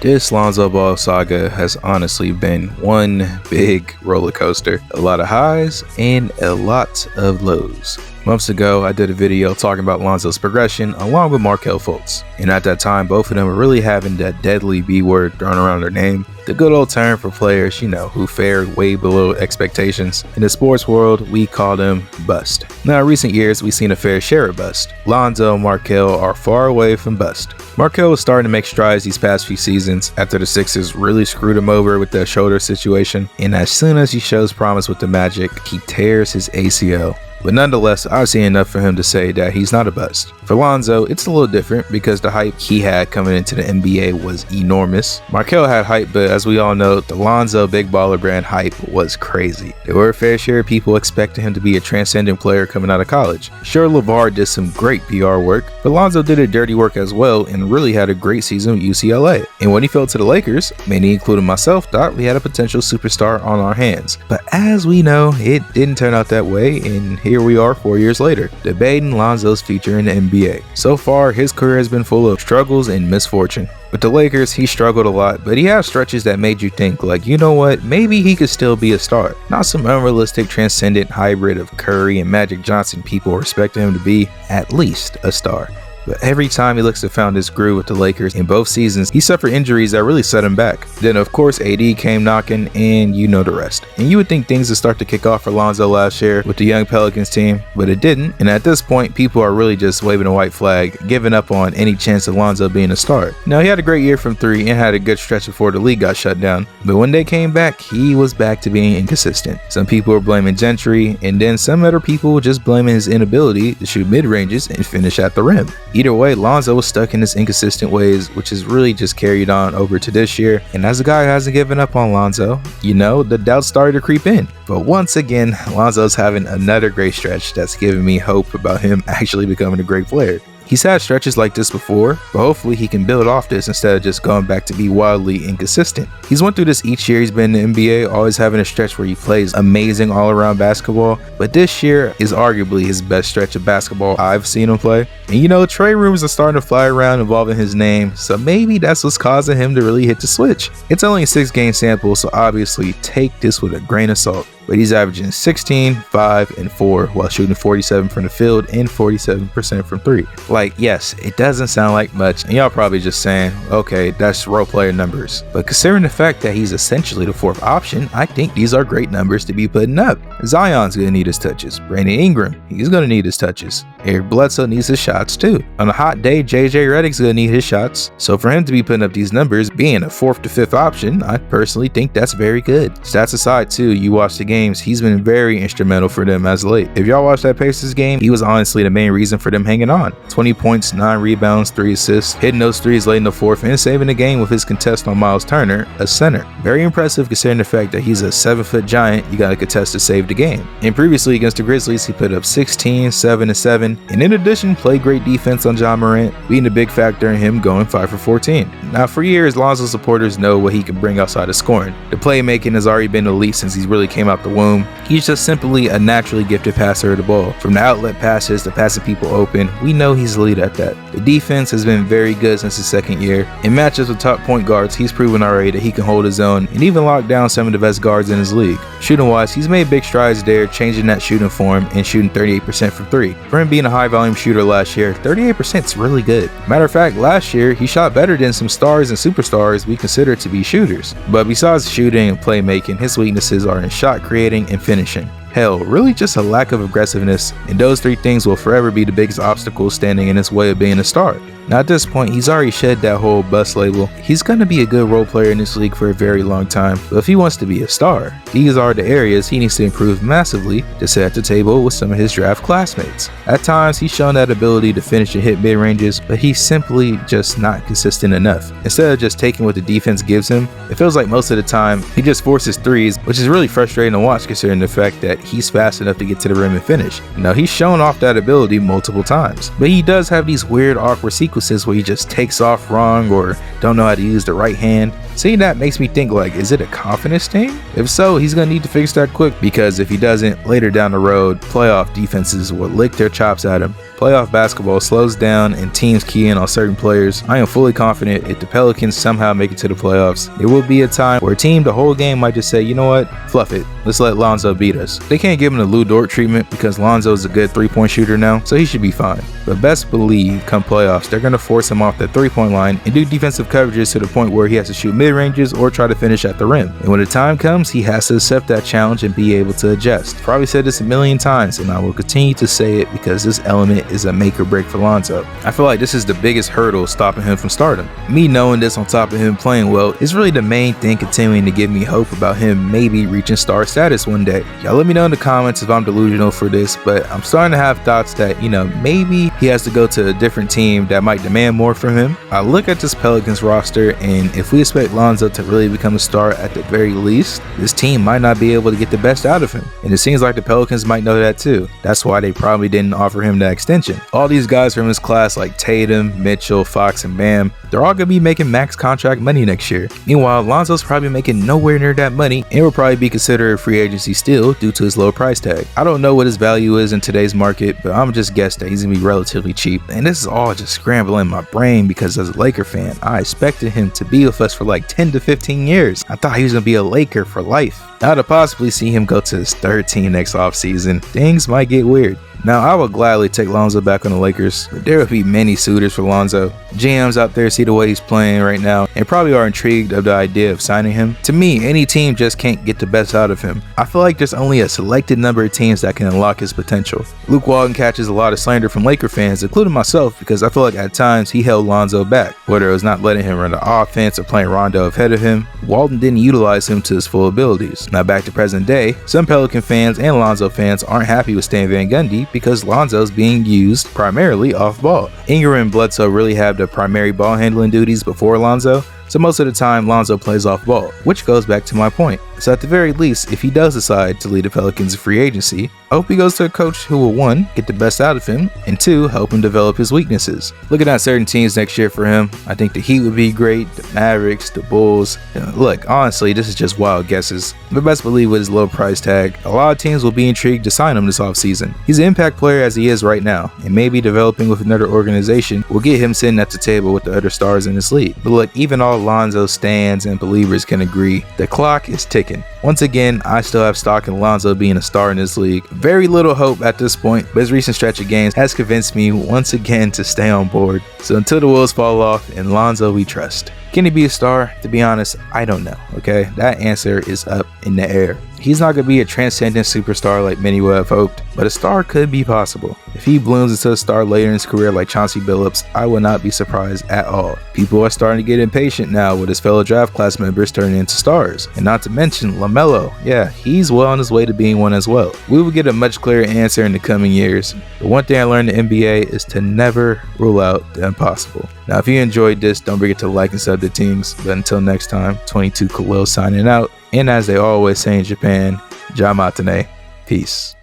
This Lonzo Ball saga has honestly been one big roller coaster. A lot of highs and a lot of lows. Months ago, I did a video talking about Lonzo's progression along with Markelle Fultz. And at that time, both of them were really having that deadly B word thrown around their name. The good old term for players, who fared way below expectations. In the sports world, we call them bust. Now, in recent years, we've seen a fair share of bust. Lonzo and Markelle are far away from bust. Markelle was starting to make strides these past few seasons after the Sixers really screwed him over with that shoulder situation. And as soon as he shows promise with the Magic, he tears his ACL. But nonetheless, I've seen enough for him to say that he's not a bust. For Lonzo, it's a little different because the hype he had coming into the NBA was enormous. Markelle had hype, but as we all know, the Lonzo Big Baller brand hype was crazy. There were a fair share of people expecting him to be a transcendent player coming out of college. Sure, LeVar did some great PR work, but Lonzo did a dirty work as well and really had a great season with UCLA. And when he fell to the Lakers, many including myself thought we had a potential superstar on our hands. But as we know, it didn't turn out that way, and here we are 4 years later, debating Lonzo's future in the NBA. So far, his career has been full of struggles and misfortune. With the Lakers, he struggled a lot, but he had stretches that made you think, like, you know what, maybe he could still be a star. Not some unrealistic transcendent hybrid of Curry and Magic Johnson people expecting him to be at least a star. But every time he looks to found his groove with the Lakers in both seasons, he suffered injuries that really set him back. Then of course AD came knocking, and you know the rest. And you would think things would start to kick off for Lonzo last year with the young Pelicans team, but it didn't. And at this point, people are really just waving a white flag, giving up on any chance of Lonzo being a star. Now, he had a great year from three and had a good stretch before the league got shut down, but when they came back, he was back to being inconsistent. Some people were blaming Gentry, and then some other people were just blaming his inability to shoot mid-ranges and finish at the rim. Either way, Lonzo was stuck in his inconsistent ways, which has really just carried on over to this year. And as a guy who hasn't given up on Lonzo, the doubts started to creep in. But once again, Lonzo's having another great stretch that's giving me hope about him actually becoming a great player. He's had stretches like this before, but hopefully he can build off this instead of just going back to be wildly inconsistent. He's went through this each year he's been in the NBA, always having a stretch where he plays amazing all-around basketball, but this year is arguably his best stretch of basketball I've seen him play. And trade rumors are starting to fly around involving his name, so maybe that's what's causing him to really hit the switch. It's only a 6-game sample, so obviously take this with a grain of salt. But he's averaging 16, 5, and 4 while shooting 47% from the field and 47% from 3. Like, yes, it doesn't sound like much, and y'all probably just saying, okay, that's role player numbers. But considering the fact that he's essentially the fourth option, I think these are great numbers to be putting up. Zion's gonna need his touches. Brandon Ingram, he's gonna need his touches. Eric Bledsoe needs his shots too. On a hot day, JJ Redick's gonna need his shots. So for him to be putting up these numbers, being a 4th to 5th option, I personally think that's very good. Stats aside too, you watch the games, he's been very instrumental for them as of late. If y'all watch that Pacers game, he was honestly the main reason for them hanging on. 20 points, 9 rebounds, 3 assists, hitting those threes late in the 4th and saving the game with his contest on Miles Turner, a center. Very impressive considering the fact that he's a 7-foot giant you gotta contest to save the game. And previously against the Grizzlies, he put up 16, 7, and 7, and in addition played great defense on Ja Morant, being a big factor in him going 5 for 14. Now for years, Lonzo supporters know what he can bring outside of scoring. The playmaking has already been elite since he's really came out the womb. He's just simply a naturally gifted passer of the ball. From the outlet passes to passing people open, we know he's elite at that. The defense has been very good since his second year. In matchups with top point guards, he's proven already that he can hold his own and even lock down some of the best guards in his league. Shooting wise, he's made big strides there, changing that shooting form and shooting 38% from 3. For him being a high volume shooter last year, 38% is really good. Matter of fact, last year he shot better than some stars and superstars we consider to be shooters. But besides shooting and playmaking, his weaknesses are in shot creating and finishing. Hell, really just a lack of aggressiveness, and those 3 things will forever be the biggest obstacles standing in his way of being a star. Now at this point, he's already shed that whole bust label. He's gonna be a good role player in this league for a very long time, but if he wants to be a star, these are the areas he needs to improve massively to sit at the table with some of his draft classmates. At times, he's shown that ability to finish and hit mid-ranges, but he's simply just not consistent enough. Instead of just taking what the defense gives him, it feels like most of the time, he just forces threes, which is really frustrating to watch considering the fact that he's fast enough to get to the rim and finish. Now, he's shown off that ability multiple times, but he does have these weird, awkward sequences where he just takes off wrong or don't know how to use the right hand. Seeing that makes me think, like, is it a confidence thing? If so, he's gonna need to fix that quick, because if he doesn't, later down the road, playoff defenses will lick their chops at him. Playoff basketball slows down and teams key in on certain players. I am fully confident if the Pelicans somehow make it to the playoffs, there will be a time where a team the whole game might just say, you know what, fluff it, let's let Lonzo beat us. They can't give him the Lou Dort treatment because Lonzo is a good 3-point shooter now, so he should be fine. But best believe come playoffs, they're going to force him off the 3-point line and do defensive coverages to the point where he has to shoot mid-ranges or try to finish at the rim. And when the time comes, he has to accept that challenge and be able to adjust. Probably said this a million times, and I will continue to say it because this element is a make or break for Lonzo. I feel like this is the biggest hurdle stopping him from stardom. Me knowing this on top of him playing well is really the main thing continuing to give me hope about him maybe reaching star status one day. Y'all let me know in the comments if I'm delusional for this, but I'm starting to have thoughts that, maybe he has to go to a different team that might demand more from him. I look at this Pelicans roster, and if we expect Lonzo to really become a star at the very least, this team might not be able to get the best out of him. And it seems like the Pelicans might know that too. That's why they probably didn't offer him that extension. All these guys from his class like Tatum, Mitchell, Fox, and Bam, they're all going to be making max contract money next year. Meanwhile, Lonzo's probably making nowhere near that money and will probably be considered free agency still due to his low price tag. I don't know what his value is in today's market, but I'm just guessing that he's going to be relatively cheap. And this is all just scrambling my brain because as a Laker fan, I expected him to be with us for like 10 to 15 years. I thought he was going to be a Laker for life. Now to possibly see him go to his third team next offseason, things might get weird. Now, I would gladly take Lonzo back on the Lakers, but there will be many suitors for Lonzo. GMs out there see the way he's playing right now and probably are intrigued of the idea of signing him. To me, any team just can't get the best out of him. I feel like there's only a selected number of teams that can unlock his potential. Luke Walton catches a lot of slander from Laker fans, including myself, because I feel like at times he held Lonzo back. Whether it was not letting him run the offense or playing Rondo ahead of him, Walton didn't utilize him to his full abilities. Now back to present day, some Pelican fans and Lonzo fans aren't happy with Stan Van Gundy because Lonzo's being used primarily off ball. Ingram and Bledsoe really have the primary ball handling duties before Lonzo, so most of the time Lonzo plays off ball, which goes back to my point. So at the very least, if he does decide to lead the Pelicans in free agency, I hope he goes to a coach who will 1, get the best out of him, and 2, help him develop his weaknesses. Looking at certain teams next year for him, I think the Heat would be great, the Mavericks, the Bulls. Look, honestly, this is just wild guesses, but best believe with his low price tag, a lot of teams will be intrigued to sign him this offseason. He's an impact player as he is right now, and maybe developing with another organization will get him sitting at the table with the other stars in this league. But look, even all Lonzo stands and believers can agree, the clock is ticking. Once again, I still have stock in Lonzo being a star in this league. Very little hope at this point, but his recent stretch of games has convinced me once again to stay on board. So until the wheels fall off, in Lonzo we trust. Can he be a star? To be honest, I don't know, okay? That answer is up in the air. He's not going to be a transcendent superstar like many would have hoped, but a star could be possible. If he blooms into a star later in his career like Chauncey Billups, I would not be surprised at all. People are starting to get impatient now with his fellow draft class members turning into stars. And not to mention Lamelo, yeah, he's well on his way to being one as well. We will get a much clearer answer in the coming years. The one thing I learned in the NBA is to never rule out the impossible. Now if you enjoyed this, don't forget to like and sub the teams. But until next time, 22 Khalil signing out. And as they always say in Japan, Ja Matane, peace.